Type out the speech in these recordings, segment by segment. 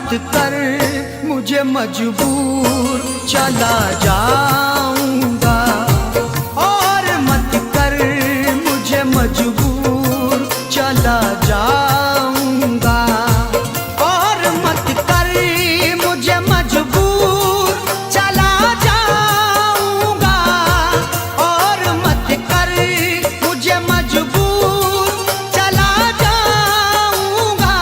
मत कर मुझे मजबूर, चला जाऊंगा। और मत कर मुझे मजबूर, चला जाऊंगा। और मत कर मुझे मजबूर, चला जाऊंगा। और मत कर मुझे मजबूर, चला जाऊंगा।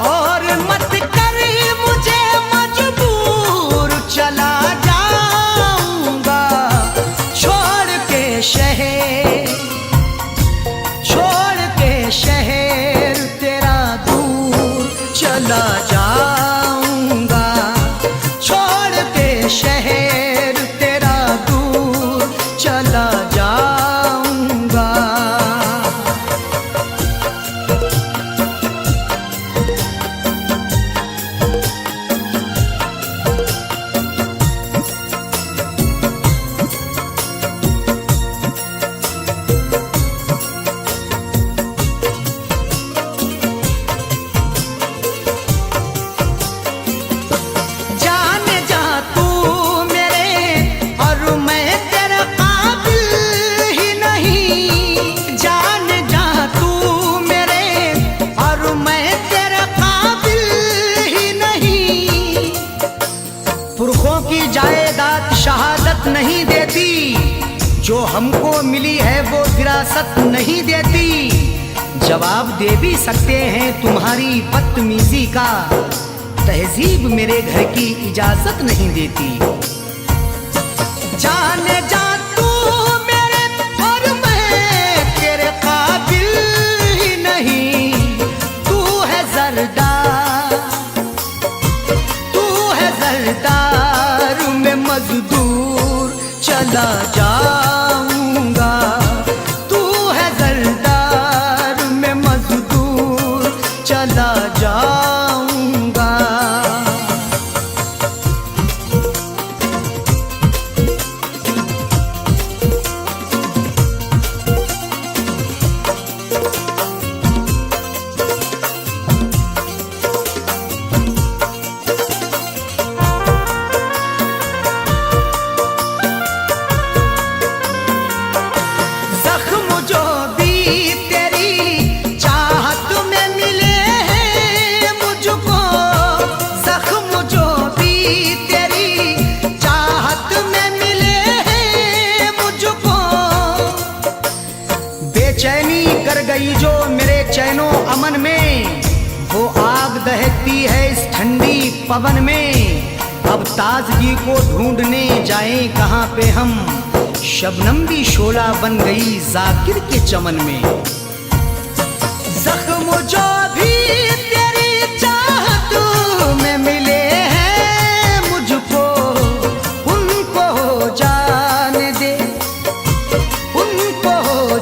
और मत कर मुझे मजबूर, चला जाऊंगा। छोड़ के शहर, छोड़ के शहर तेरा दूर, चला जाऊंगा। छोड़ के शहर तेरा दूर, चला जाऊंगा। जाने जा तू मेरे और मैं तेरे काबिल ही नहीं। जाने जा तू मेरे और मैं तेरे काबिल ही नहीं। पुरखों की जायदाद शहादत नहीं देती, जो हमको मिली है वो विरासत नहीं देती। जवाब दे भी सकते हैं तुम्हारी बदतमीजी का, तहजीब मेरे घर की इजाजत नहीं देती। जाने जा तू मेरे और मैं तेरे काबिल ही नहीं। तू है जरदार, तू है जरदार में मजदूर, चला जाऊंगा। तू है जरदार में मजदूर, चला जाऊंगा। जख्म जो भी तेरी चाहत में मिले हैं मुझको, जख्म जो भी तेरी चाहत में मिले हैं मुझको। बेचैनी कर गई जो मेरे चैनो अमन में, वो आग दहकती है इस ठंडी पवन में। अब ताजगी को ढूंढने जाएं कहाँ पे हम, शबनम भी शोला बन गई जाकिर के चमन में। जख्म जो भी तेरी चाहत में मिले हैं मुझको, उनको जाने दे, उनको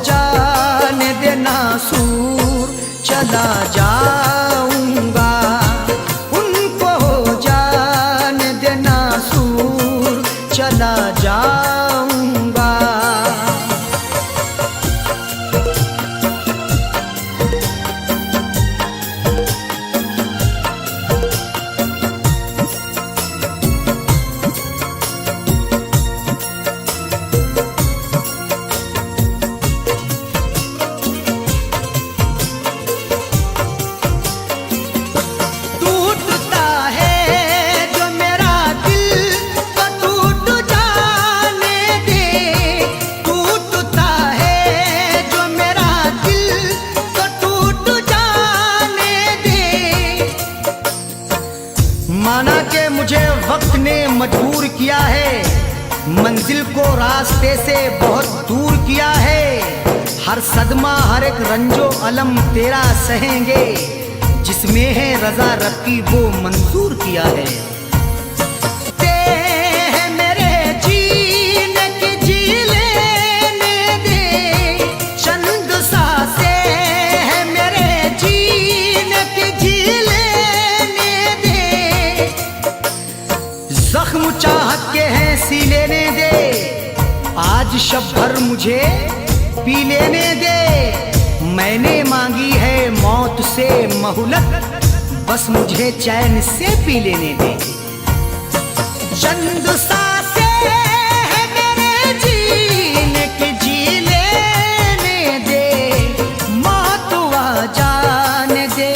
जाने दे नासूर, चला जाऊंगा। उनको जाने दे नासूर, चला जाऊंगा। टूटता है जो मेरा दिल तो टूट जाने दे। टूटता है जो मेरा दिल तो टूट जाने दे। माना कि मुझे वक्त ने मजबूर किया है, मंजिल को रास्ते से बहुत दूर किया है। हर सदमा हर एक रंजो अलम तेरा सहेंगे, जिसमें है रजा रब्बी वो मंजूर किया है। ते है मेरे जीने की जी लेने दे, चंद सांसें है मेरे जीने की जी लेने दे। जख्म चाहत के हैं सी लेने दे, आज शब भर मुझे पी लेने दे। मैंने मांगी है मौत से मोहलत, बस मुझे चैन से पी लेने दे। चंद सांसें है मेरे जीने की, जी लेने दे। मौत आ जाने दे,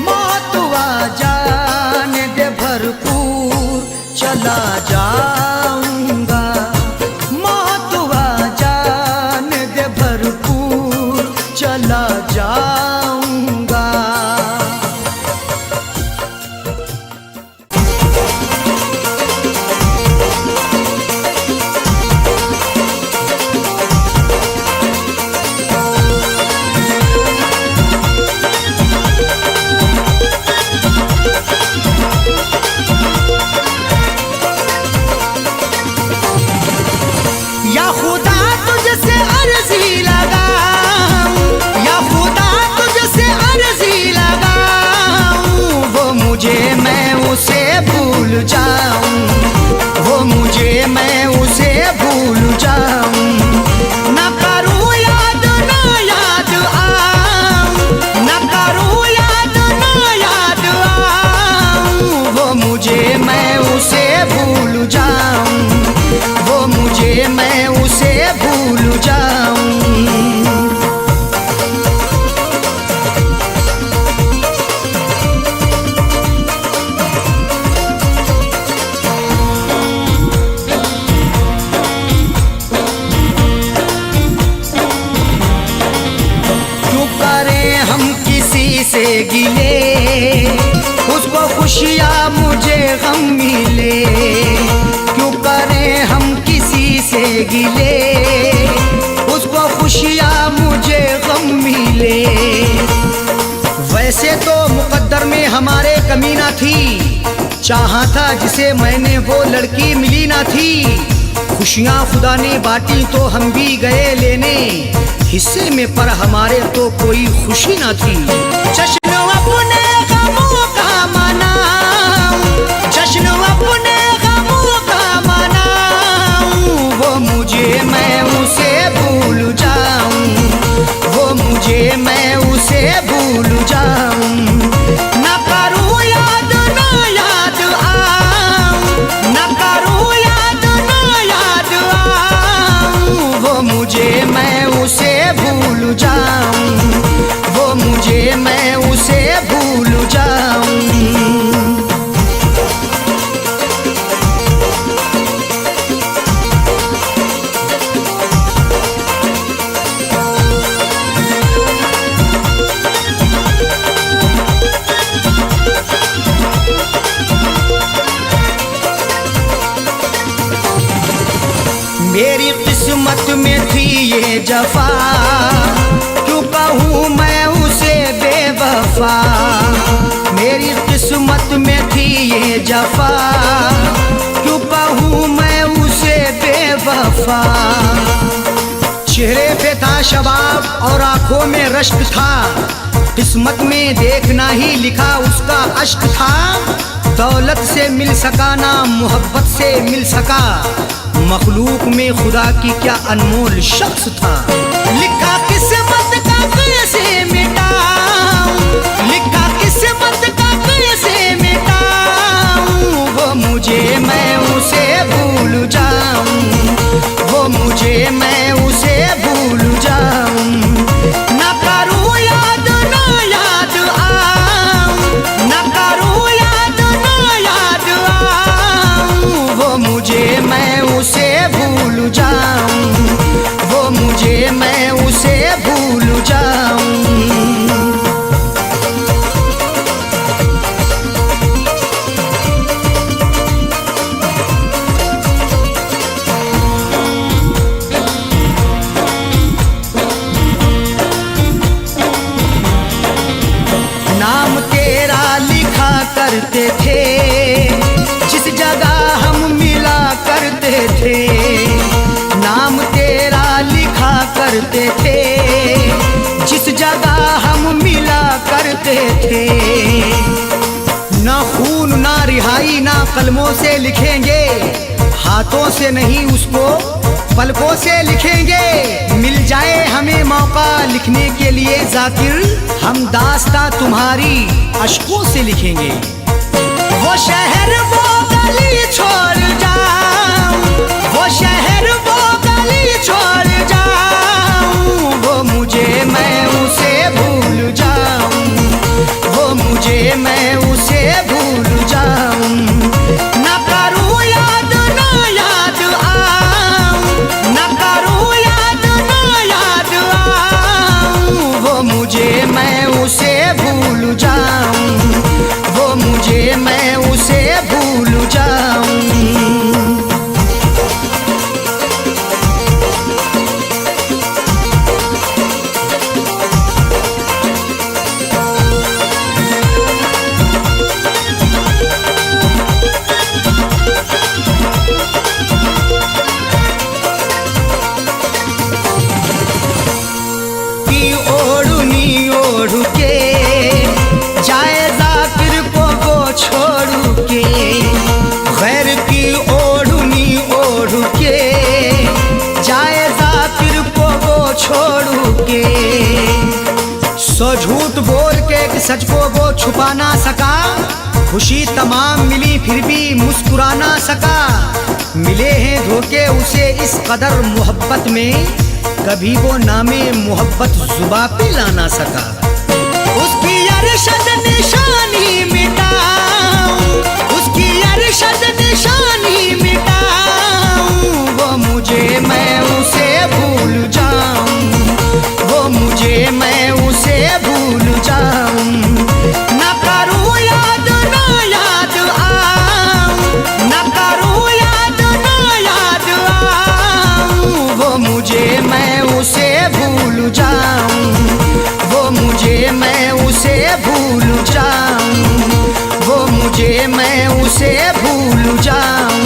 मौत आ जाने दे, भरपूर चला जाऊंगा। मौत आ जाने दे, भरपूर चला जाऊंगा। या खुदा तुझसे अर्जी लगाऊं, या खुदा तुझसे अर्जी लगाऊं, वो मुझे मैं उसे भूल जाऊं, वो मुझे मैं उसे भूल जाऊं। न करूं याद न याद आऊं, न करूं याद न याद आऊं, वो मुझे मैं उसे भूल जाऊं, वो मुझे मैं उसे भूल जाऊं। क्यों करें हम किसी से गिले, उसको खुशियाँ मुझे गम मिले। क्यों करें हम किसी से गिले, उसको खुशियाँ मुझे गम मिले। वैसे तो मुकद्दर में हमारे कमी ना थी, चाहा था जिसे मैंने वो लड़की मिली ना थी। खुशियाँ खुदा ने बांटी तो हम भी गए लेने, हिस्से में पर हमारे तो कोई खुशी ना थी। जश्न अपने गमों का मनाऊं, जश्न अपने गमों का मनाऊं, वो मुझे मैं उसे भूल जाऊं, वो मुझे मैं उसे भूल जाऊं। न करूं याद न याद आऊं, न करूं याद न याद आऊं, वो मुझे मैं उसे भूल जाऊं, वो मुझे मैं उसे भूल जाऊं। मेरी किस्मत में थी ये जफा, क्यों कहूँ मैं उसे बेवफा। मेरी किस्मत में थी ये जफा, क्यों कहूँ मैं उसे बेवफा। चेहरे पे था शबाब और आंखों में रश्क था, किस्मत में देखना ही लिखा उसका अश्क था। दौलत से मिल सका ना मोहब्बत से मिल सका, मखलूक में खुदा की क्या अनमोल शख्स था। लिखा किस्मत का कैसे मिटाऊं, लिखा किस्मत का कैसे मिटाऊं, वो मुझे मैं उसे भूल जाऊं, वो मुझे मैं उसे भूल जाऊं। न करूं याद न याद आऊं, न करूं याद न याद आऊं, वो मुझे मैं उसे भूल जाऊं, वो मुझे मैं उसे भूल जाऊं। नाम तेरा लिखा करते थे, जिस जगह हम मिला करते थे। नाम तेरा लिखा करते थे, जिस जगह हम मिला करते थे। ना खून ना रिहाई ना कलमों से लिखेंगे, हाथों से नहीं उसको पलकों से लिखेंगे, मिल जाए हमें मौका लिखने के लिए जाकिर, हम दास्तां तुम्हारी अश्कों से लिखेंगे। वो शहर वो गली छोड़ जाऊं, वो शहर वो गली छोड़ जाऊं, वो मुझे मैं उसे भूल जाऊं, वो मुझे मैं उसे भूल जाऊं। ना करूं याद ना याद आऊं, ना करूं याद ना याद आऊं, वो मुझे मैं उसे भूल जाऊं, वो मुझे मैं उसे भूल जाऊं। सो झूठ बोल के सच को वो छुपा ना सका, खुशी तमाम मिली फिर भी मुस्कुरा ना सका। मिले हैं धोखे उसे इस कदर मोहब्बत में, कभी वो नामे मोहब्बत जुबा पे ला ना सका। उसकी अरशद निशानी मिटाऊं, उसकी अरशद निशानी मिटाऊं, वो मुझे मैं उसे भूल जाऊं, वो मुझे मैं उसे भूल जाऊं। ना करूं याद ना याद आऊं, ना करूं याद ना याद आऊं, वो मुझे मैं उसे भूल जाऊं, वो मुझे मैं उसे भूल जाऊं, वो मुझे मैं उसे भूल जाऊं,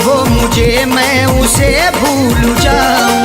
वो मुझे मैं उसे भूल जाऊं।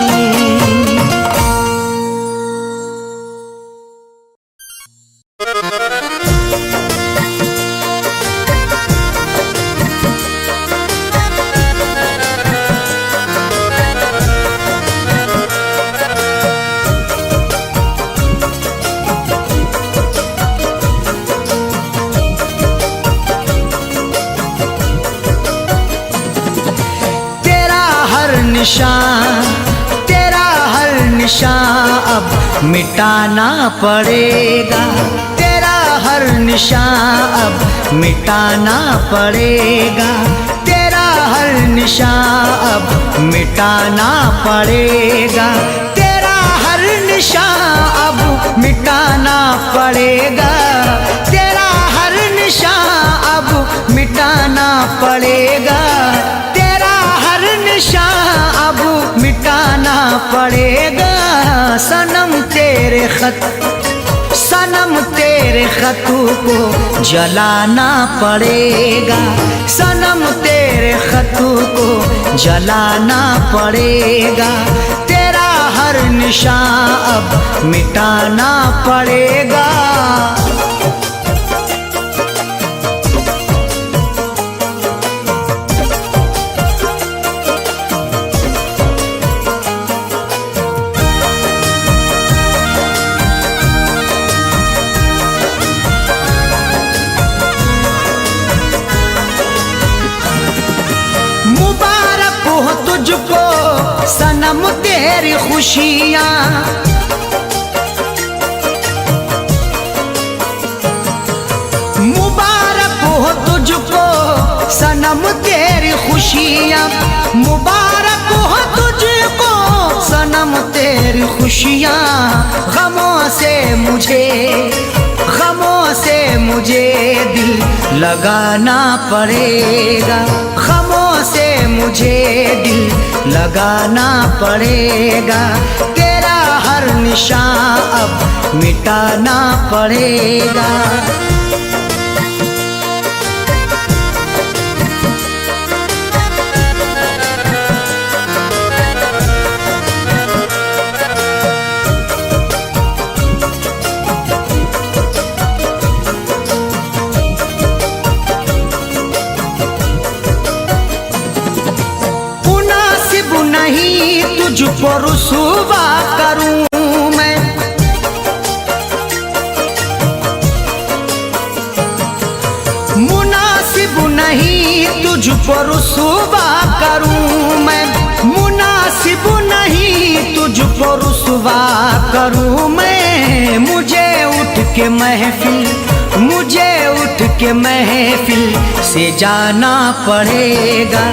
तेरा हर निशान अब मिटाना पड़ेगा, तेरा हर निशान अब मिटाना पड़ेगा, तेरा हर निशान अब मिटाना पड़ेगा, तेरा हर निशान अब मिटाना पड़ेगा, तेरा हर निशान अब मिटाना पड़ेगा, तेरा हर निशान अब मिटाना पड़ेगा। सनम तेरे खत, सनम तेरे खतों को जलाना पड़ेगा, सनम तेरे खतों को जलाना पड़ेगा, तेरा हर निशान अब मिटाना पड़ेगा। तुझको सनम तेरी खुशियाँ, मुबारक हो तुझको सनम तेरी खुशियाँ, मुबारक हो तुझको सनम तेरी खुशियाँ। गमों से मुझे, गमों से मुझे दिल लगाना पड़ेगा, गमों से मुझे दिल लगाना पड़ेगा, तेरा हर निशान अब मिटाना पड़ेगा। नहीं तुझको रुसवा करूं मैं, मुनासिब नहीं तुझको रुसवा करूं मैं, मुनासिब नहीं तुझको रुसवा करूं मैं। मुझे उठ के महफिल, मुझे उठ के महफिल से जाना पड़ेगा,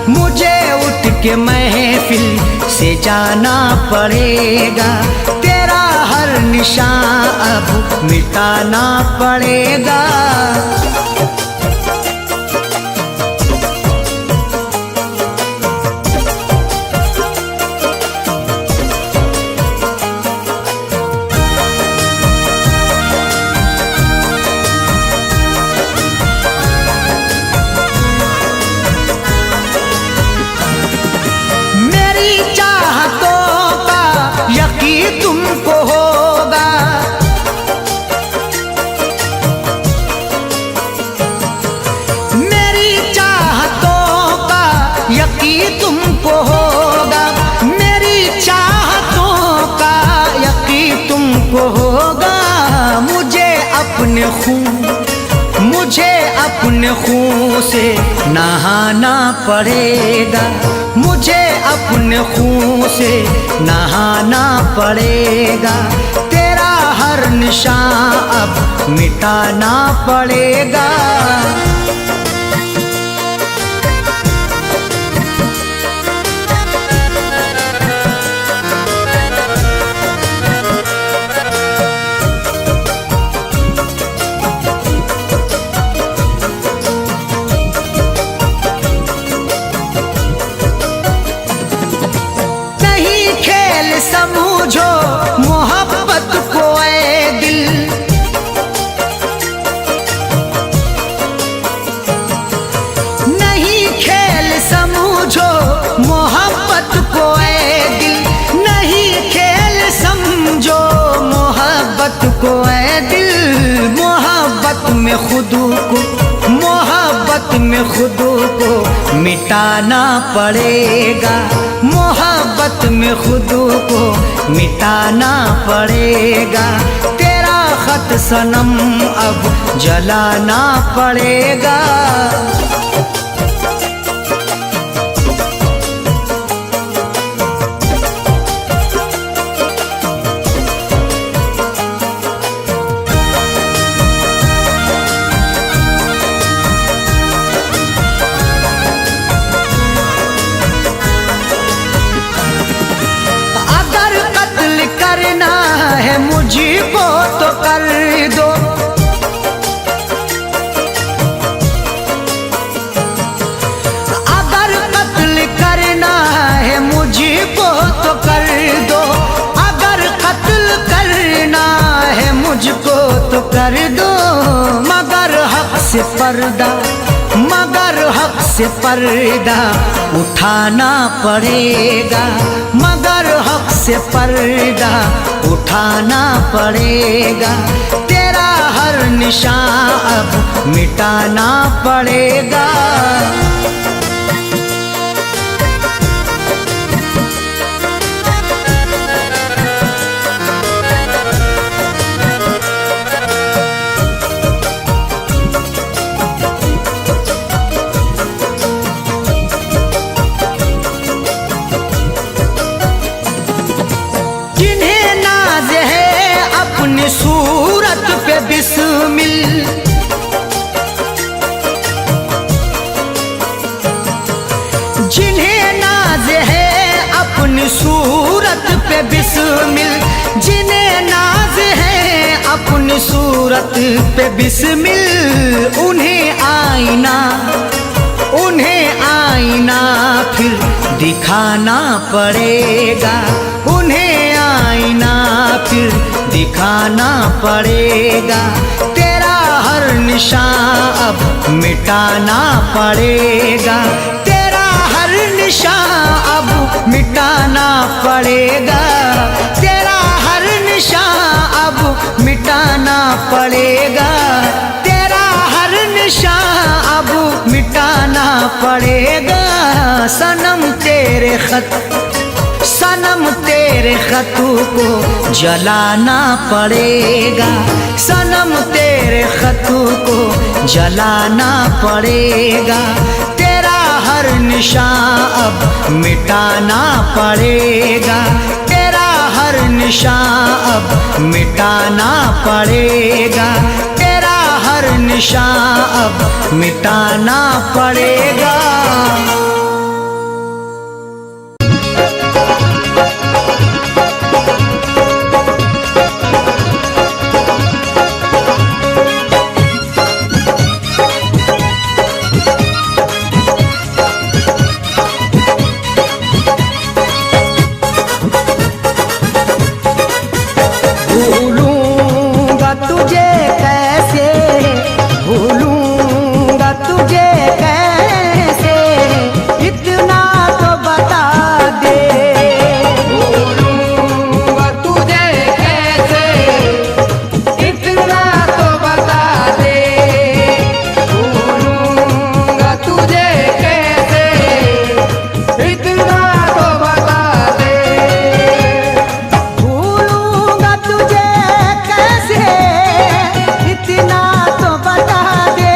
मुझे उठ के महफिल से जाना पड़ेगा। तेरा हर निशान अब मिटाना पड़ेगा। तुमको होगा, मेरी चाहतों का यकीन तुमको होगा, मेरी चाहतों का यकीन तुमको होगा। मुझे अपने खून से नहाना पड़ेगा, मुझे अपने खून से नहाना पड़ेगा। तेरा हर निशान अब मिटाना पड़ेगा। समझो मोहब्बत को ऐ दिल, नहीं खेल समझो मोहब्बत को ऐ दिल, नहीं खेल समझो मोहब्बत को ऐ दिल। मोहब्बत में खुद को, मोहब्बत में खुद को मिटाना पड़ेगा, मोहब्बत में खुद को मिटाना पड़ेगा। तेरा खत सनम अब जलाना पड़ेगा। करना है मुझको तो कर दो, अगर कत्ल करना है मुझको तो कर दो, अगर कत्ल करना है मुझको तो कर दो। मगर हक से पर्दा, मगर हक से पर्दा उठाना पड़ेगा, मगर हक से पर्दा उठाना पड़ेगा। तेरा हर निशान अब मिटाना पड़ेगा। सूरत पे बिस्मिल, जिन्हें नाज है अपनी सूरत पे बिस्मिल, जिन्हें नाज है अपनी सूरत पे बिस्मिल। उन्हें आईना, उन्हें आईना फिर दिखाना पड़ेगा, उन्हें आईना फिर दिखाना पड़ेगा। तेरा हर निशान अब मिटाना पड़ेगा, तेरा हर निशान अब मिटाना पड़ेगा, तेरा हर निशान अब मिटाना पड़ेगा, तेरा हर निशान अब मिटाना पड़ेगा। सनम तेरे खत, तेरे खतू को जलाना पड़ेगा, सनम तेरे खतू को जलाना पड़ेगा, तेरा हर निशान अब मिटाना पड़ेगा, तेरा हर निशान अब मिटाना पड़ेगा, तेरा हर निशान अब मिटाना पड़ेगा। भूलूंगा तुझे कैसे, भूलूंगा तुझे कैसे, इतना तो बता दे। भूलूंगा तुझे कैसे, इतना तो बता दे। भूलूंगा तुझे कैसे, इतना तो बता दे। भूलूंगा तुझे कैसे, इतना तो बता दे।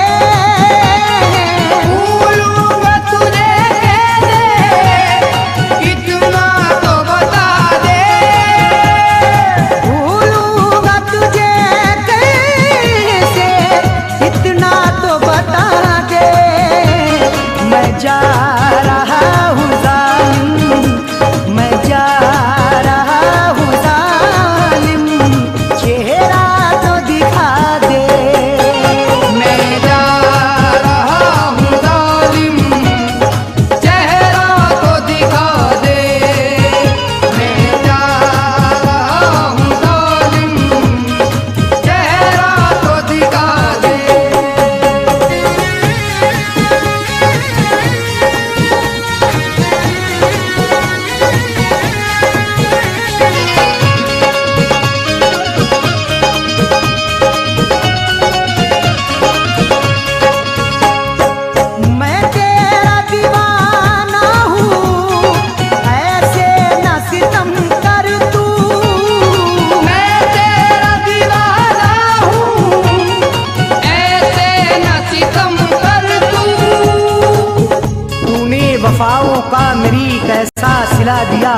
भूलूंगा तुझे कैसे, इतना तो बता दे। भूलूंगा तुझे कैसे, इतना तो बता दे। मैं जा रहा हूँ जालिम, मैं जा रहा हूँ जालिम, चेहरा तो दिखा दे। मैं जा रहा हूँ जालिम, चेहरा तो दिखा दे। मैं जा रहा हूँ जालिम, चेहरा तो दिखा दे। मैं तेरा दीवाना हूँ, ऐसे न सितम कर तू। मैं तेरा दीवाना हूँ, ऐसे न सितम कर तू। तूने वफाओं का मेरी कैसा सिला दिया,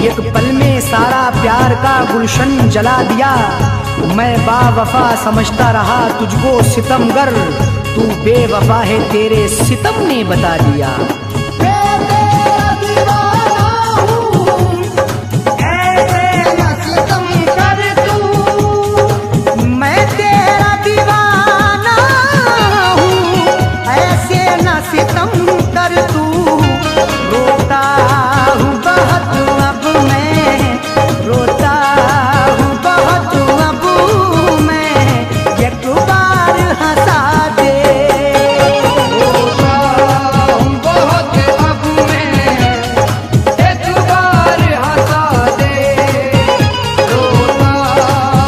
एक पल में सारा प्यार का गुलशन जला दिया। मैं बावफा समझता रहा तुझको सितमगर, तू बेवफा है तेरे सितम ने बता दिया। मैं तेरा दीवाना हूँ, ऐसे न सितम कर तू। मैं तेरा दीवाना हूँ, ऐसे न सितम कर तू। रोता हूँ बहुत अब मैं, रोता हूँ बहुत अब मैं, एक बार हंसा दे। रोता हूँ बहुत अब मैं, एक बार हंसा दे। रोता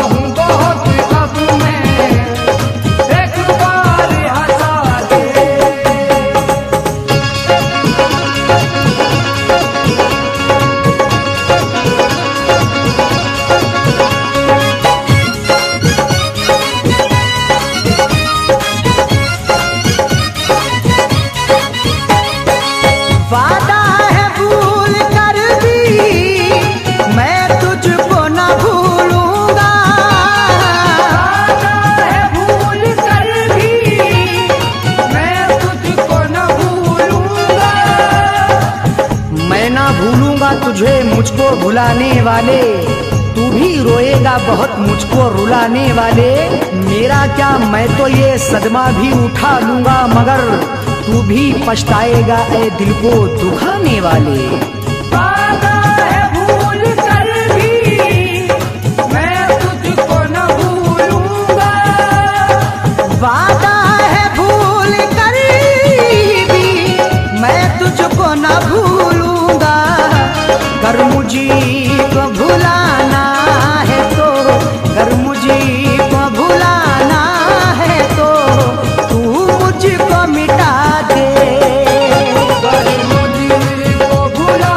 हूँ बहुत अब मैं, एक बार हंसा दे। वादा है भूल कर भी मैं तुझको न भूलूंगा। वादा है भूल कर भी मैं तुझको न भूलूंगा। मैं ना भूलूंगा तुझे मुझको भुलाने वाले, तू भी रोएगा बहुत मुझको रुलाने वाले। मेरा क्या, मैं तो ये सदमा भी उठा लूंगा, मगर तू भी पछताएगा ए दिल को दुखाने वाले। वादा है भूल कर भी मैं तुझको न भूलूंगा। वादा है भूल कर भी मैं तुझको न भूलूंगा। कर मुझको भुलाना है तो, कर मुझको भुलाना है तो, तू मुझको मिटा दे। कर मुझको भुला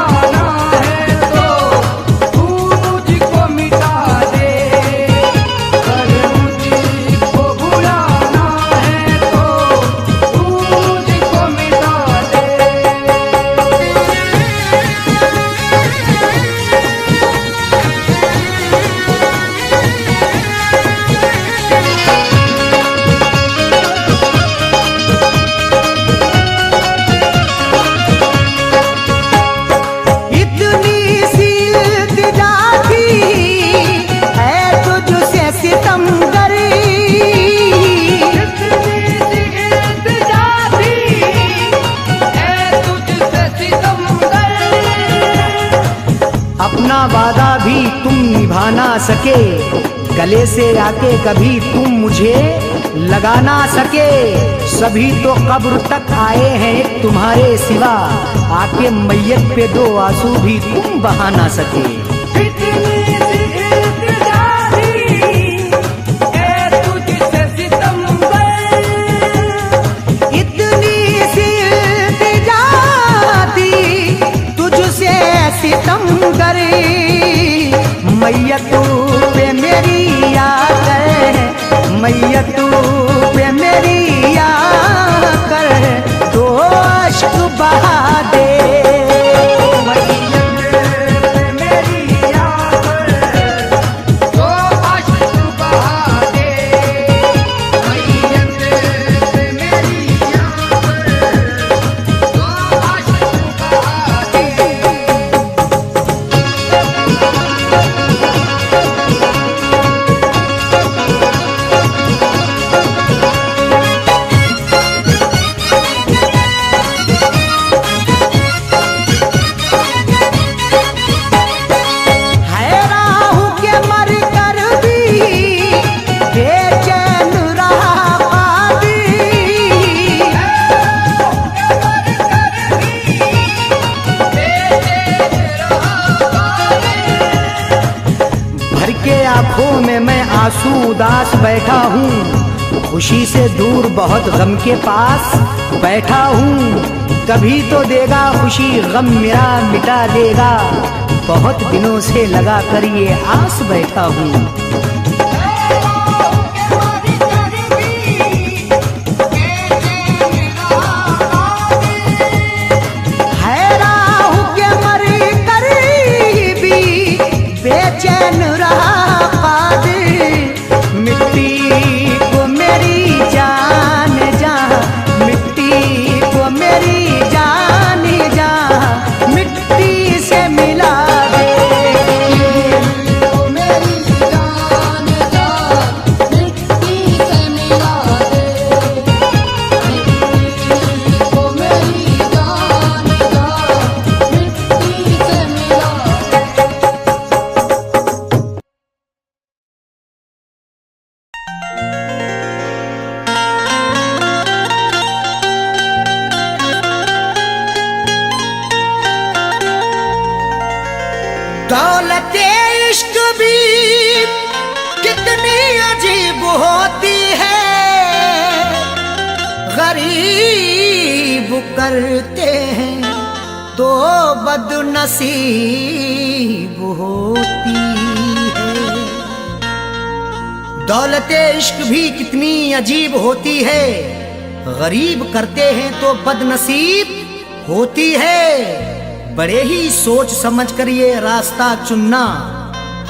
अपना वादा भी तुम निभा ना सके, गले से आके कभी तुम मुझे लगा ना सके। सभी तो कब्र तक आए हैं एक तुम्हारे सिवा, आके मैयत पे दो आंसू भी तुम बहा ना सके। इतनी सी इल्तिजा थी, ए तुझसे सितमगर, इतनी सी इल्तिजा थी तुझसे सितमगर, मैयत पे मेरी याद है, मैयत पे मेरी याद कर दो अश्क बहा दे। आंखों में मैं आंसू उदास बैठा हूँ, खुशी से दूर बहुत गम के पास बैठा हूँ। कभी तो देगा खुशी गम मेरा मिटा देगा, बहुत दिनों से लगा कर ये आस बैठा हूँ। बेचैन रहा कादिर, मिट्टी को मेरी जान जा, मिट्टी को मेरी जान जा, मिट्टी से मिला दे। मेरी जान जा, मिट्टी से मिला दे, मिट्टी को मेरी जान जा, मिट्टी से मिला दे। दौलते इश्क भी कितनी अजीब होती है, गरीब करते हैं तो बदनसीब होती है। दौलते इश्क भी कितनी अजीब होती है, गरीब करते हैं तो बदनसीब होती है। बड़े ही सोच समझ कर ये रास्ता चुनना,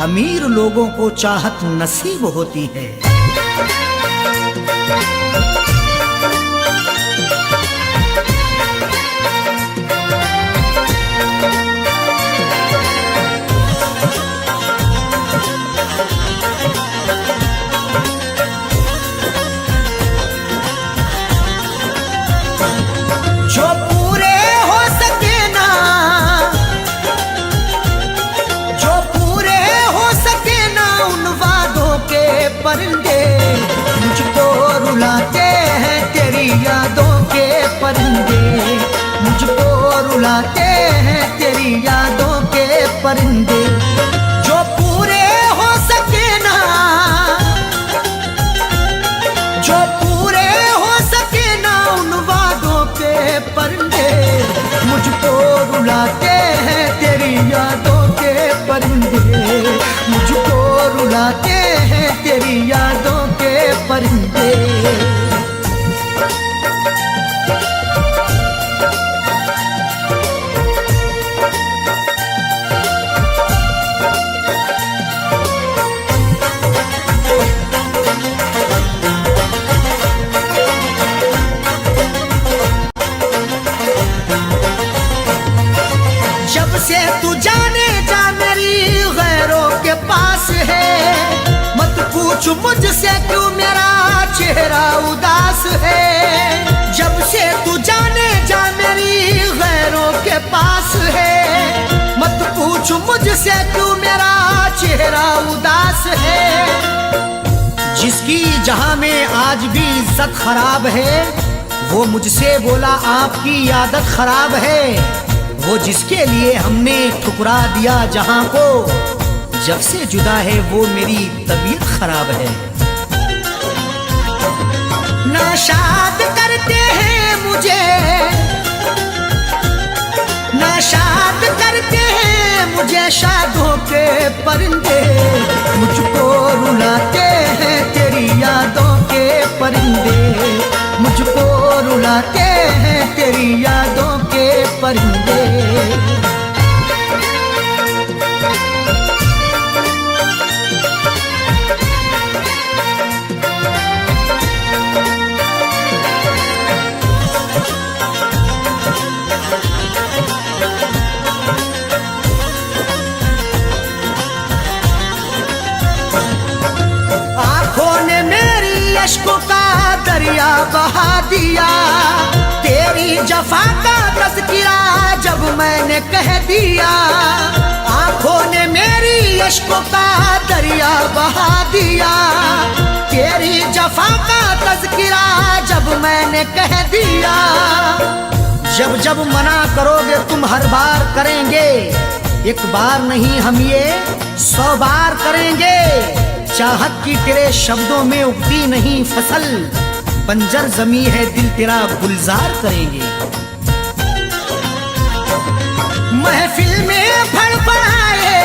अमीर लोगों को चाहत नसीब होती है। जो पूरे हो सके ना, जो पूरे हो सके ना उन वादों के परिंदे, मुझको रुलाते हैं तेरी यादों के परिंदे, मुझको रुलाते हैं तेरी यादों के परिंदे। जो पूरे हो सके ना, जो पूरे हो सके ना उन वादों के परिंदे, मुझको रुलाते हैं तेरी यादों के परिंदे, मुझको रुलाते हैं तेरी यादों के परिंदे। जब से तू जाने जा मेरी गैरों के पास है, मत पूछ मुझसे क्यों मेरा चेहरा उदास है। जब से तू जाने जा मेरी गैरों के पास है, मत पूछ मुझसे से क्यों मेरा चेहरा उदास है। जिसकी जहां में आज भी इज्जत खराब है, वो मुझसे बोला आपकी आदत खराब है। वो जिसके लिए हमने ठुकरा दिया जहां को, जब से जुदा है वो मेरी तबीयत खराब है। नाशाद करते हैं मुझे, नाशाद करते हैं मुझे शादों के परिंदे। मुझको रुलाते हैं तेरी यादों के परिंदे, मुझको रुलाते हैं तेरी यादों के परिंदे। अश्कों का दरिया बहा दिया, तेरी जफा का तज़किरा जब मैंने कह दिया। आंखों ने मेरी अश्कों का दरिया बहा दिया, तेरी जफा का तज़किरा जब मैंने कह दिया। जब जब मना करोगे तुम हर बार करेंगे, एक बार नहीं हम ये 100 बार करेंगे। चाहत की तेरे शब्दों में उगती नहीं फसल, बंजर जमी है दिल तेरा गुलजार करेंगे। महफिल में फड़फड़ाए,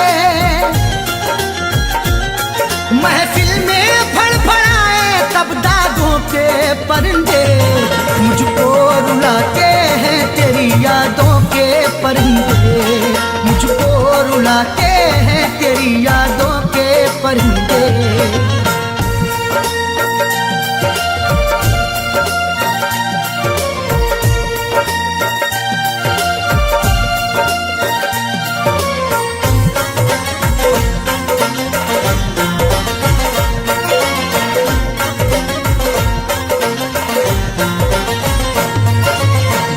महफिल में फड़फड़ाए तब दादों के परिंदे। मुझको रुलाते हैं तेरी यादों के परिंदे, मुझको रुलाते हैं तेरी यादों के परिंदे।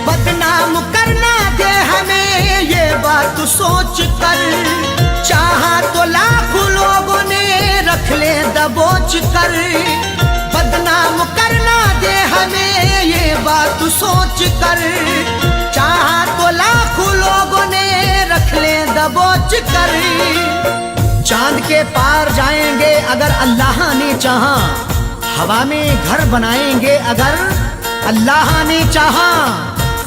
बदनाम करना दे हमें ये बात सोच कर, चाहा तो लाखों लोगों ने रख ले दबोच कर। बदनाम करना दे हमें ये बात सोच कर, चाहा तो लाखों लोगों ने रख ले दबोच कर। चांद के पार जाएंगे अगर अल्लाह ने चाहा, हवा में घर बनाएंगे अगर अल्लाह ने चाहा।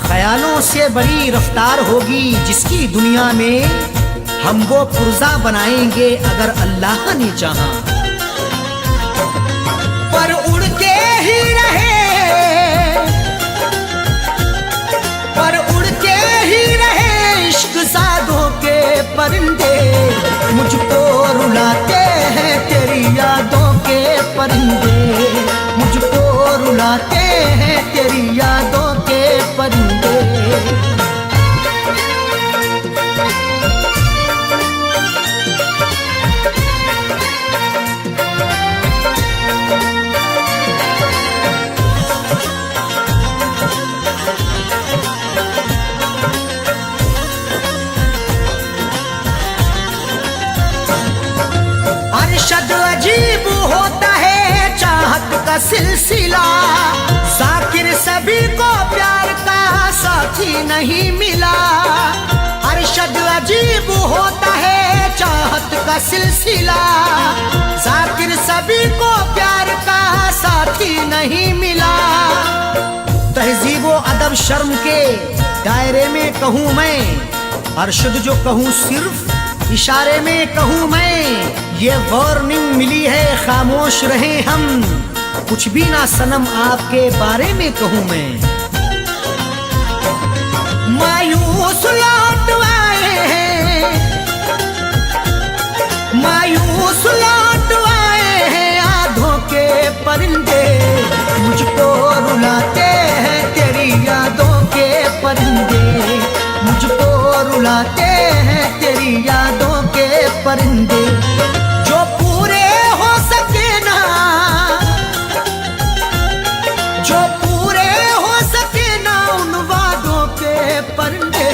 ख्यालों से बड़ी रफ्तार होगी जिसकी दुनिया में, हम वो पुर्जा बनाएंगे अगर अल्लाह ने चाहा। पर उड़ते ही रहे, पर उड़ते ही रहे इश्क सादों के परिंदे। मुझको रुलाते हैं तेरी यादों के परिंदे, मुझको रुलाते हैं तेरी यादों के परिंदे। अरशद अजीब होता है चाहत का सिलसिला, जाकिर सभी को प्यार का साथी नहीं मिला। अरशद अजीब होता है चाहत का सिलसिला, जाकिर सभी को प्यार का साथी नहीं मिला। तहजीब व अदब शर्म के दायरे में कहूँ मैं, अरशद जो कहूँ सिर्फ इशारे में कहूँ मैं। ये वार्निंग मिली है खामोश रहे हम, कुछ भी ना सनम आपके बारे में कहूँ मैं। मायूस लौट आए हैं, मायूस लौट आए हैं आधों के परिंदे। मुझको रुलाते हैं तेरी यादों के परिंदे, मुझको रुलाते हैं तेरी यादों के परिंदे। जो पूरे हो सके ना, जो पूरे हो सके ना उन वादों के परिंदे।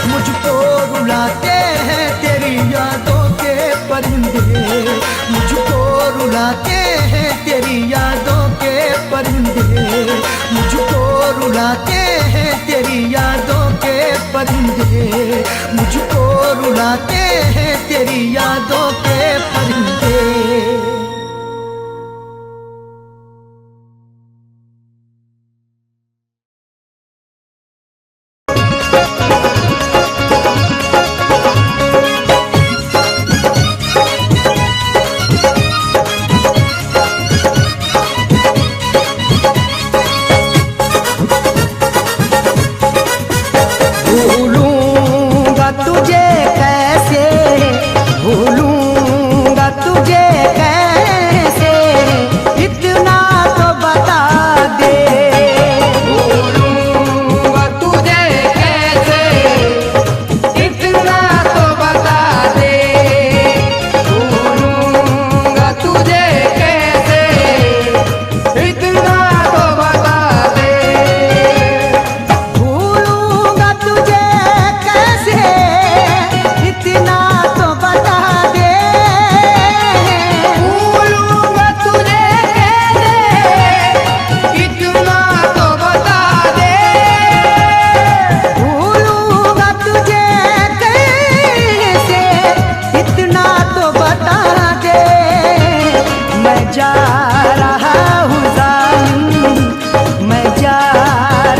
मुझको रुलाते हैं तेरी मुझको रुलाते हैं तेरी यादों के परिंदे। भूलूंगा तुझे कैसे, भूलूंगा तुझे कैसे, इतना तो बता दे। भूलूंगा तुझे कैसे, इतना तो बता दे। भूलूंगा तुझे कैसे, इतना तो बता दे। भूलूंगा तुझे कैसे, इतना तो बता दे। भूलूंगा तुझे कैसे, इतना तो बता दे। भूलूंगा तुझे कैसे, इतना तो बता दे। मैं जा रहा हूँ जालिम, मैं जा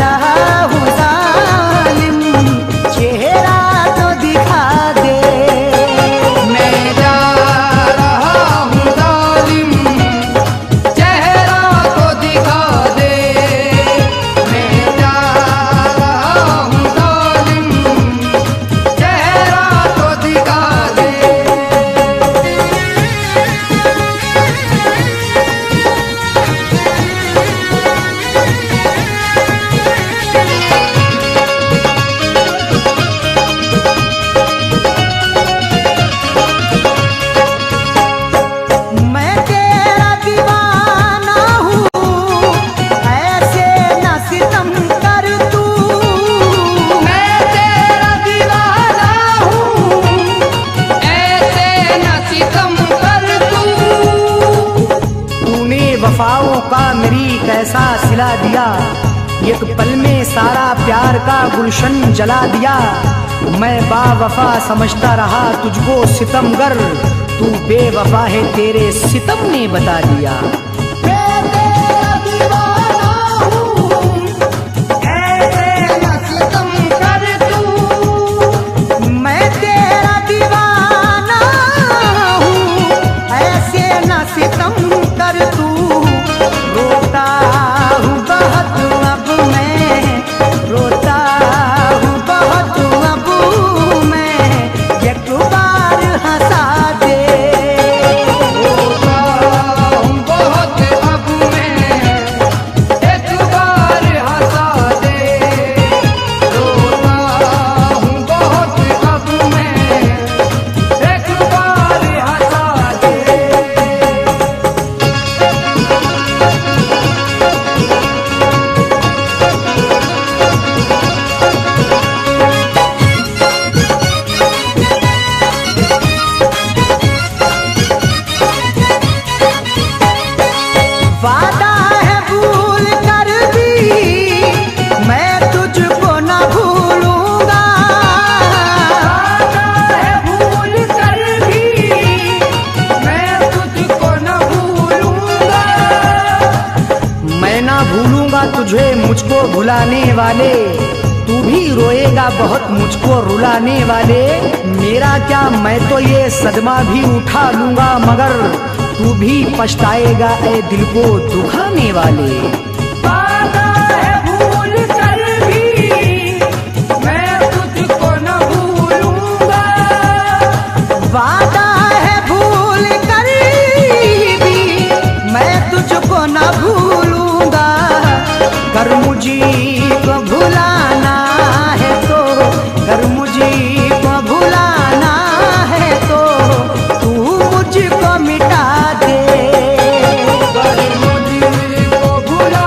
रहा हूँ जालिम, चेहरा तो दिखा दे। मैं जा रहा हूँ जालिम, चेहरा तो दिखा दे। मैं जा रहा हूँ जालिम, चेहरा तो दिखा दे। मैं तेरा दीवाना हूँ, ऐसे न सितम कर तू। मैं तेरा दीवाना हूँ, ऐसे न सितम कर तू। तूने वफाओं का मेरी कैसा सिला दिया, एक पल में सारा प्यार का गुलशन जला दिया। मैं बावफा समझता रहा तुझको सितमगर, तू बेवफा है तेरे सितम ने बता दिया। मैं तेरा दीवाना हूँ, ऐसे न सितम कर तू। मैं तेरा दीवाना हूँ, ऐसे न सितम कर तू। रोता हूँ बहुत अब मैं, रोता हूँ बहुत अब मैं, एक बार हंसा दे। रोता हूँ बहुत अब मैं, एक बार हंसा दे। रोता हूँ बहुत अब मैं, एक बार हंसा दे। वादा है भूल कर भी मैं तुझको न भूलूंगा। वादा है भूल कर भी मैं तुझको न भूलूंगा। मैं ना भूलूंगा तुझे मुझको भुलाने वाले, तू भी रोएगा बहुत मुझको रुलाने वाले। मेरा क्या मैं तो ये सदमा भी उठा लूंगा, मगर तू भी पछताएगा ए दिल को दुखाने वाले। वादा है भूल कर भी मैं तुझको न भूलूंगा। वादा है भूल कर भी मैं तुझको न भूलूंगा। कर मुझको भुलाना है तो, कर मुझको भुलाना है तो, तू मुझको मिटा दे। कर मुझको भुला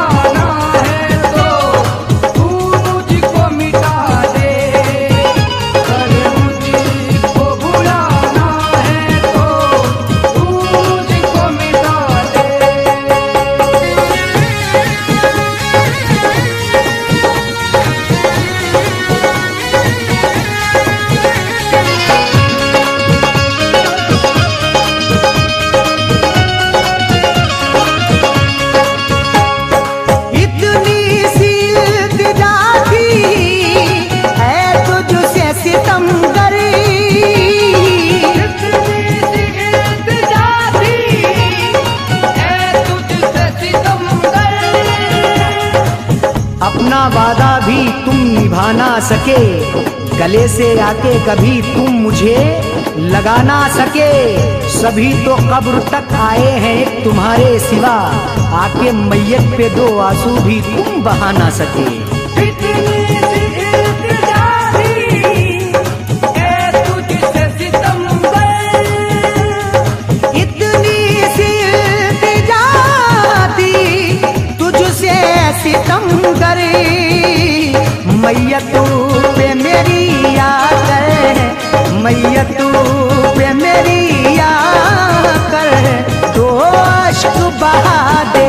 सके, गले से आके कभी तुम मुझे लगा ना सके। सभी तो कब्र तक आए हैं एक तुम्हारे सिवा, आके मैयत पे दो आंसू भी तुम बहा ना सके। इतनी सी इल्तिजा थी, ऐ तुझसे सितमगर। इतनी सी इल्तिजा थी तुझसे सितमगर, मैयत पे मेरी याद है, मैयत पे मेरी याद कर दो अश्क बहा दे।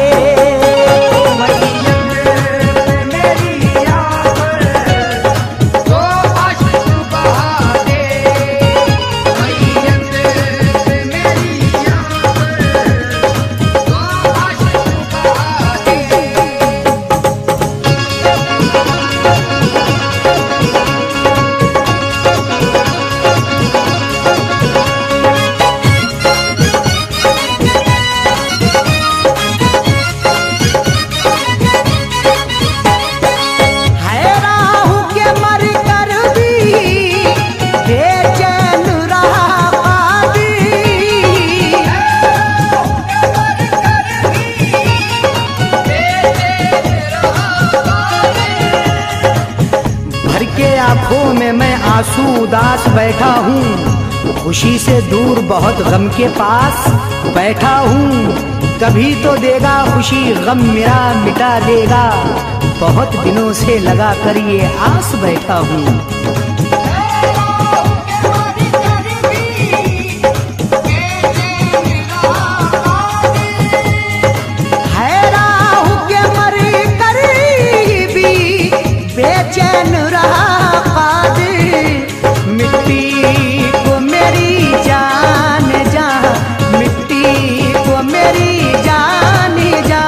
आंखों में मैं आंसू उदास बैठा हूँ, खुशी से दूर बहुत गम के पास बैठा हूँ। कभी तो देगा खुशी गम मेरा मिटा देगा, बहुत दिनों से लगा कर ये आस बैठा हूँ। बेचैन रहा कादिर, मिट्टी को मेरी जान जा, मिट्टी को मेरी जान जा,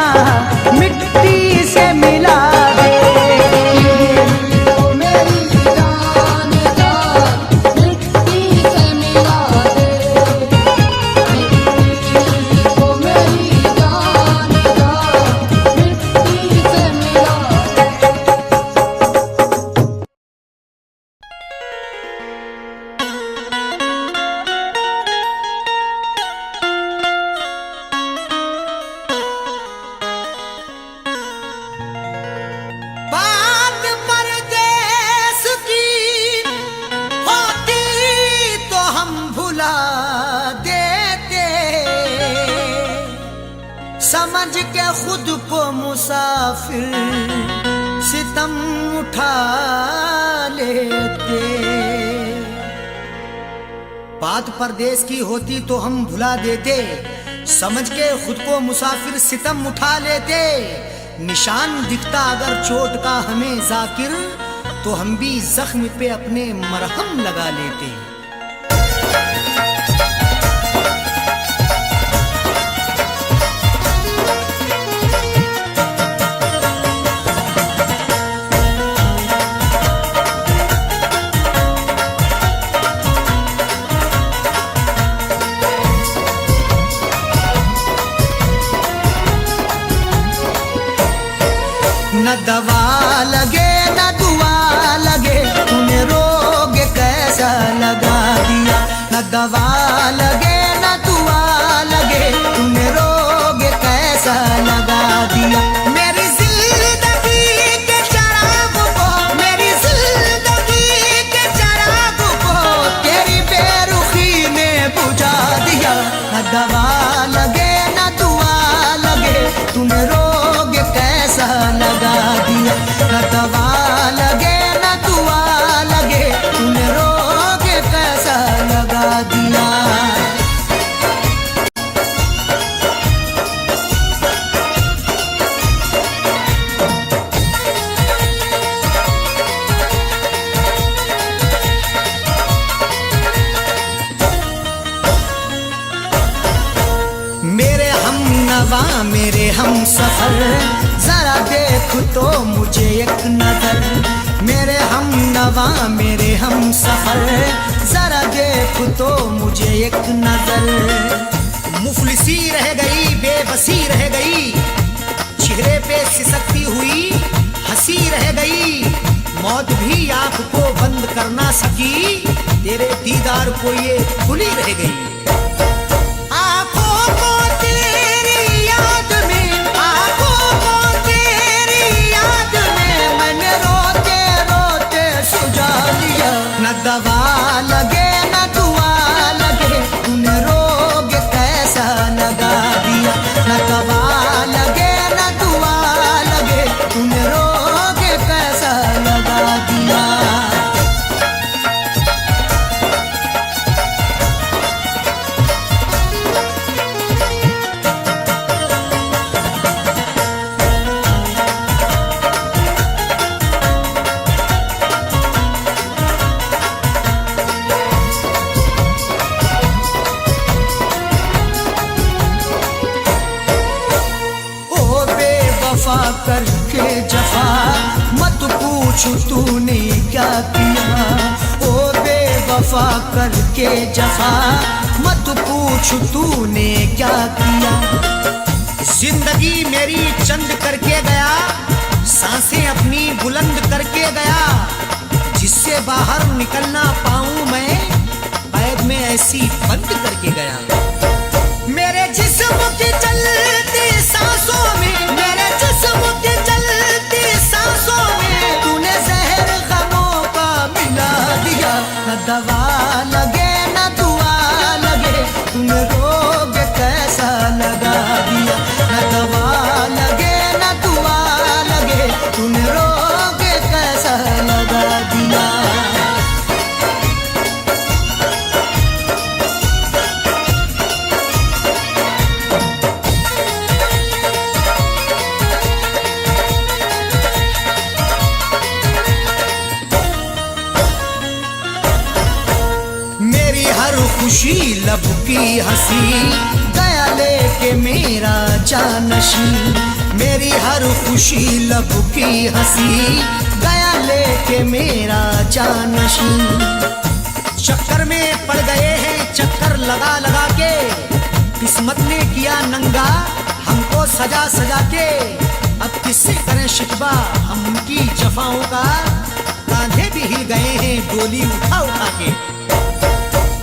मिट्टी से मिला दे। मेरी जान जा, मिट्टी से मिला दे। मिट्टी को मेरी जान जा, मिट्टी से मिला दे। बात परदेस की होती तो हम भुला देते, समझ के खुद को मुसाफिर सितम उठा लेते। बात परदेस की होती तो हम भुला देते, समझ के खुद को मुसाफिर सितम उठा लेते। निशान दिखता अगर चोट का हमें जाकिर, तो हम भी जख्म पे अपने मरहम लगा लेते। न दवा लगे न दुआ लगे, तूने रोग कैसा लगा दिया। न दवा लगे न दुआ लगे, तूने रोग कैसा लगा दिया। मेरी जिंदगी के चराग को, मेरी जिंदगी के चराग को तेरी बेरुखी ने बुझा दिया। न दवा लगे न दुआ लगे, तूने रोग कैसा लगा दिया। न दवा लगे न दुआ लगे, तूने रोग कैसा लगा दिया। मेरे हम नवा मेरे हम सफर, जरा देख तो मुझे एक नजर। मेरे हम नवा मेरे हम सफर, जरा देख तो मुझे एक नजर। मुफलिसी रह गई बेबसी रह गई, चेहरे पे सिसकती हुई हंसी रह गई। मौत भी आंख को बंद कर ना सकी, तेरे दीदार को ये खुली रह गई। आंखों को तेरी याद में, आंखों को तेरी याद में मैंने रोते रोते सुझा लिया। न दवा लगे न दुआ लगे, तूने रोग कैसा लगा दिया। न दवा लगे न दुआ लगे, तूने रोग कैसा लगा दिया। वफा करके जफा मत पूछ तूने क्या किया। ओ बेवफा करके जफा मत पूछ तूने क्या किया। जिंदगी मेरी चंद करके गया, सांसें अपनी बुलंद करके गया। जिससे बाहर निकलना पाऊं मैं, बैग में ऐसी बंद करके गया। मेरे जिस्म की चलती सांसों में, मेरे जिस्म की चलती सांसों में तूने जहर गमों का मिला दिया। न दवा लगे न दुआ लगे, तूने रोग कैसा लगा दिया। न दवा लगे न दुआ लगे, तूने रोग कैसा लगा दिया। खुशी लब की हंसी गया लेके मेरा जानशी। मेरी हर खुशी लब की हंसी गया लेके मेरा जानशी। चक्कर में पड़ गए हैं चक्कर लगा लगा के, किस्मत ने किया नंगा हमको सजा सजा के। अब किससे करें शिकवा हम उनकी जफाओं का, कांधे भी हिल गए हैं डोली उठा उठा के।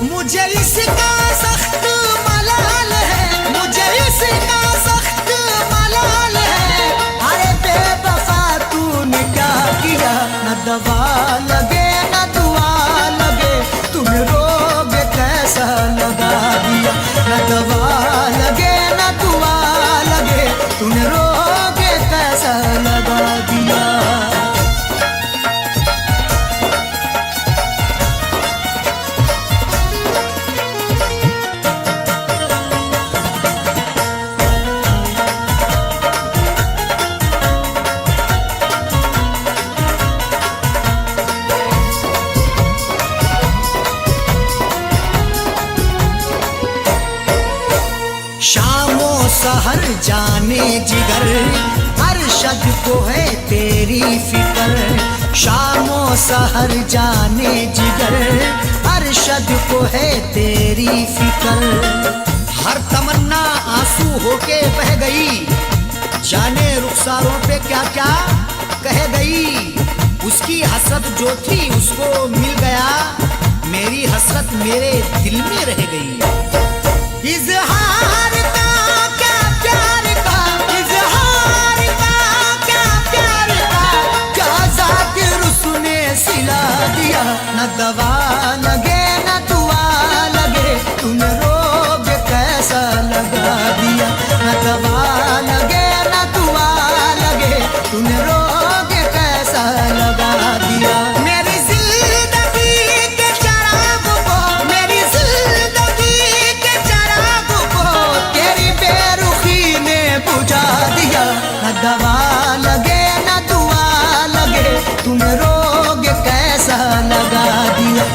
मुझे इसका सख्त मलाल है, मुझे इसका सख्त मलाल है। अरे बेवफा तूने क्या किया। न दवा लगे न दुआ लगे, तूने रोग कैसा लगा दिया। न दवा लगे न दुआ लगे, तूने रोग कैसा लगा दिया। शामो सहर जाने जिगर, अरशद को है तेरी फिक्र। शामो सहर जाने जिगर, अरशद को है तेरी फिक्र। हर तमन्ना आंसू होके बह गई, जाने रुखसारों पे क्या क्या कह गई। उसकी हसरत जो थी उसको मिल गया, मेरी हसरत मेरे दिल में रह गई। इज़हार का क्या प्यार का, इज़हार का क्या प्यार का, क्या ज़ाकिर उसने सिला दिया। न दवा लगे न दुआ लगे, तूने रोग कैसा लगा दिया। न दवा लगे न दुआ लगे, तूने रोग कैसा लगा दिया। मेरी जिंदगी के चराग को, मेरी जिंदगी के चराग को तेरी बेरुखी ने बुझा दिया। न दवा लगे न दुआ लगे, तूने रोग कैसा लगा दिया।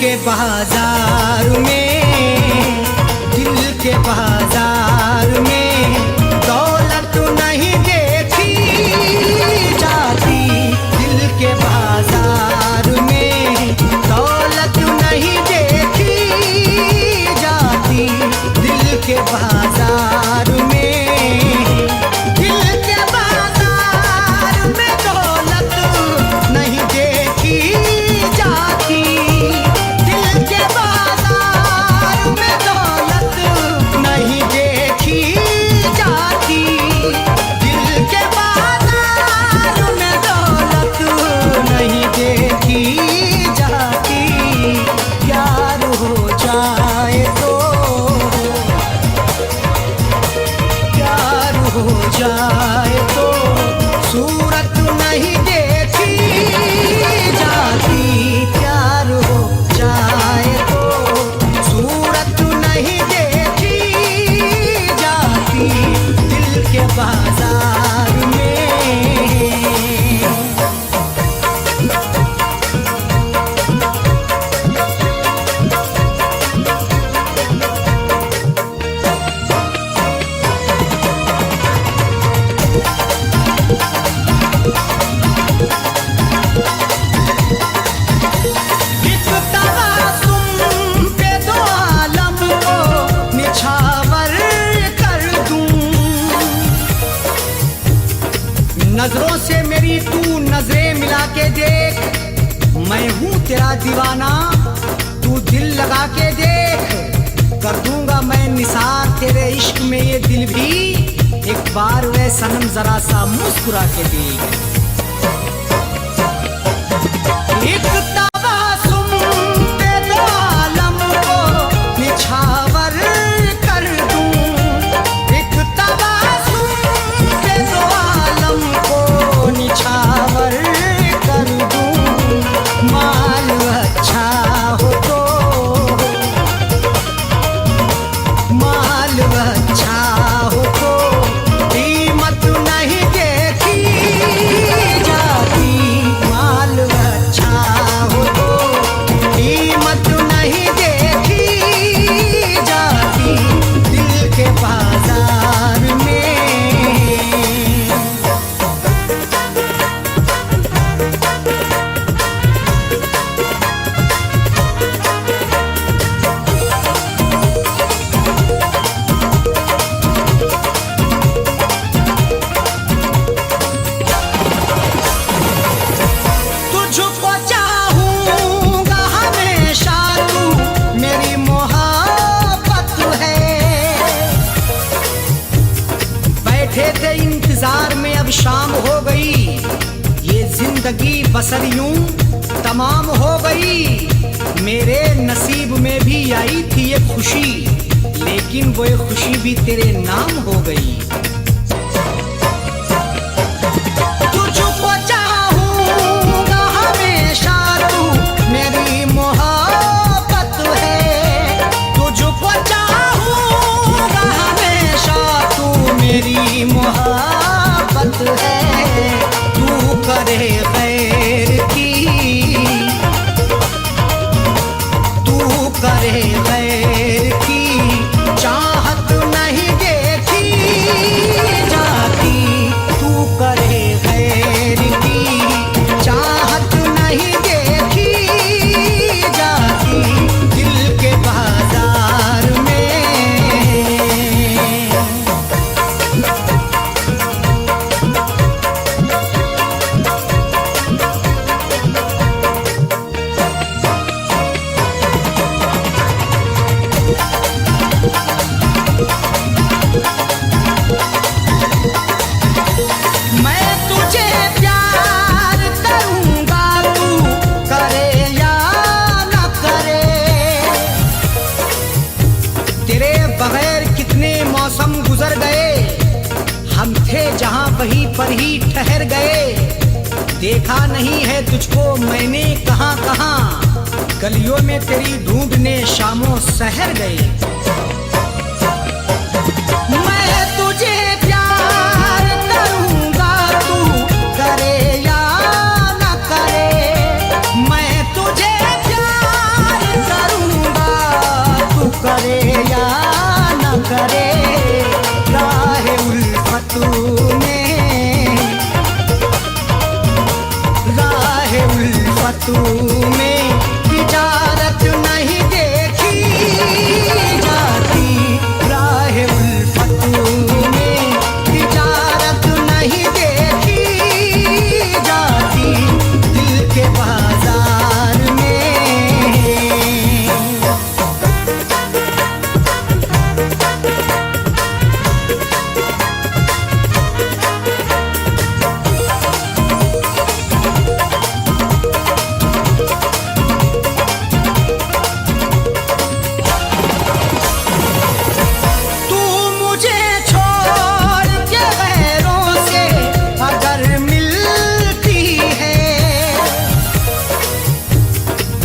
के बाजार में, दिल के बाजार में दौलत नहीं देखी जाती। दिल के बाजार में दौलत नहीं देखी जाती। दिल के बाजार में, दिल के बाजार में दौलत नहीं देखी जाती। दिल के बाजार में दौलत नहीं देखी जाती। दिल के बाजार में दौलत नहीं देखी जाती। प्यार हो जाए तो, प्यार हो जाए तो सूरत नहीं देखी जाती। प्यार हो जाए तो सूरत नहीं देखी जाती। दिल के बाजार में। एक तबासुम पे दो आलम को निछावर कर दूं। नजरों से मेरी तू नजरें मिला के देख। मैं हूँ तेरा दीवाना, तू दिल लगा के देख। कर दूंगा मैं निसार तेरे इश्क में ये दिल भी। एक बार वे सनम जरा सा मुस्कुरा के देख। एक तबासुम पे दो आलम को निछावर कर दूं। एक तबासुम पे दो आलम को निछावर कर दूं। माल अच्छा हो तो, माल अच्छा हो तो कीमत नहीं देखी जाती। माल अच्छा हो तो कीमत नहीं देखी जाती। दिल के बाजार में। तुझको चाहूंगा हमेशा, तू मेरी मोहब्बत है। बैठे थे इंतजार में अब शाम हो गई। ये जिंदगी बसर यूं तमाम हो गई। मेरे नसीब में भी आई थी ये खुशी, लेकिन वो ये खुशी भी तेरे नाम हो गई। तुझको चाहूंगा हमेशा, तू मेरी मोहब्बत है। तुझको चाहूंगा हमेशा, तू मेरी मोहब्बत है। तू करे गैर की, तू करे गैर की चाहत नहीं देखी जाती। तू करे गैर की चाहत नहीं देखी जाती। दिल के बाजार में। मैं तुझे प्यार करूंगा, तू करे या न करे। तेरे बगैर कितने मौसम गुजर गए। हम थे जहां वहीं पर ही ठहर गए। देखा नहीं है तुझको मैंने कहां कहां। गलियों में तेरी ढूंढने शामों सहर गए। मैं तुझे प्यार करूंगा, तू करे या न करे। मैं तुझे प्यार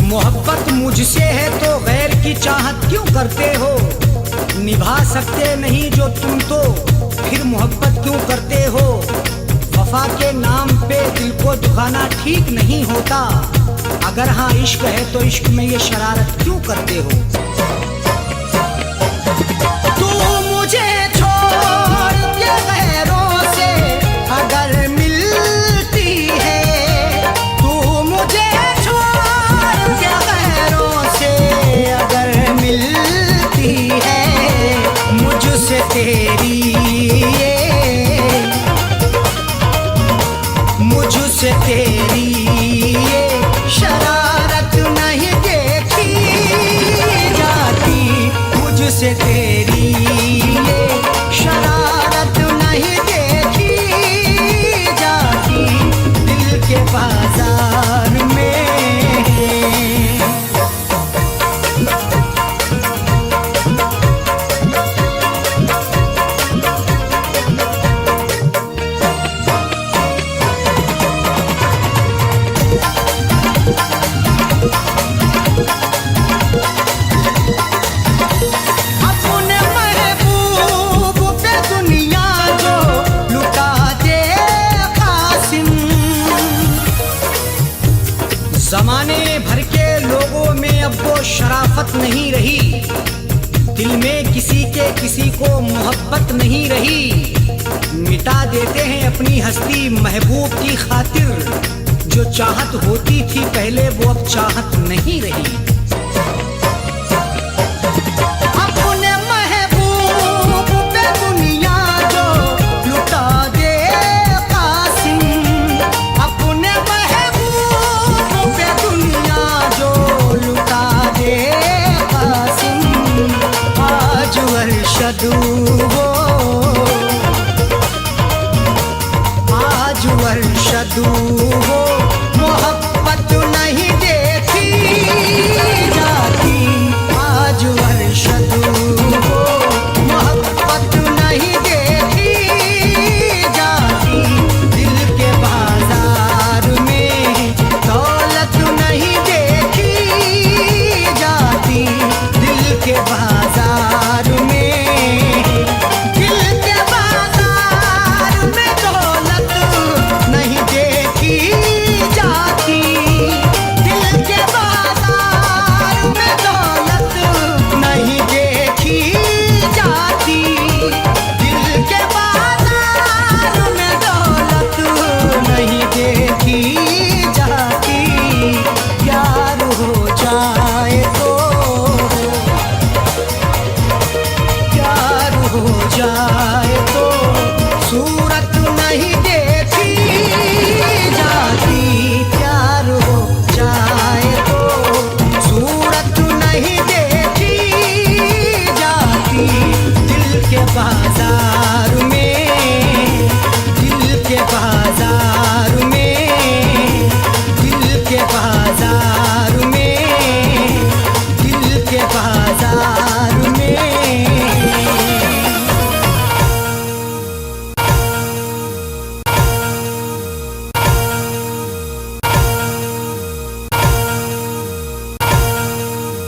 मोहब्बत मुझसे है तो गैर की चाहत क्यों करते हो? निभा सकते नहीं जो तुम तो फिर मोहब्बत क्यों करते हो? वफा के नाम पे दिल को दुखाना ठीक नहीं होता। अगर हाँ इश्क है तो इश्क में ये शरारत क्यों करते हो? तू मुझे छोड़ के गैरों से अगर मिलती है, तू मुझे छोड़ के गैरों से अगर मिलती है, मुझसे तेरी मुझसे तेरी ये शरारत नहीं देखी जाती, मुझसे तेरी ये शरारत नहीं देखी जाती, दिल के बाजार में। अपने महबूब पे दुनिया जो लुटा दे कासिम, जमाने भर के लोगों में अब वो शराफत नहीं रही, दिल में किसी के किसी को मोहब्बत नहीं रही। मिटा देते हैं अपनी हस्ती महबूब की खातिर, जो चाहत होती थी पहले वो अब चाहत नहीं रही।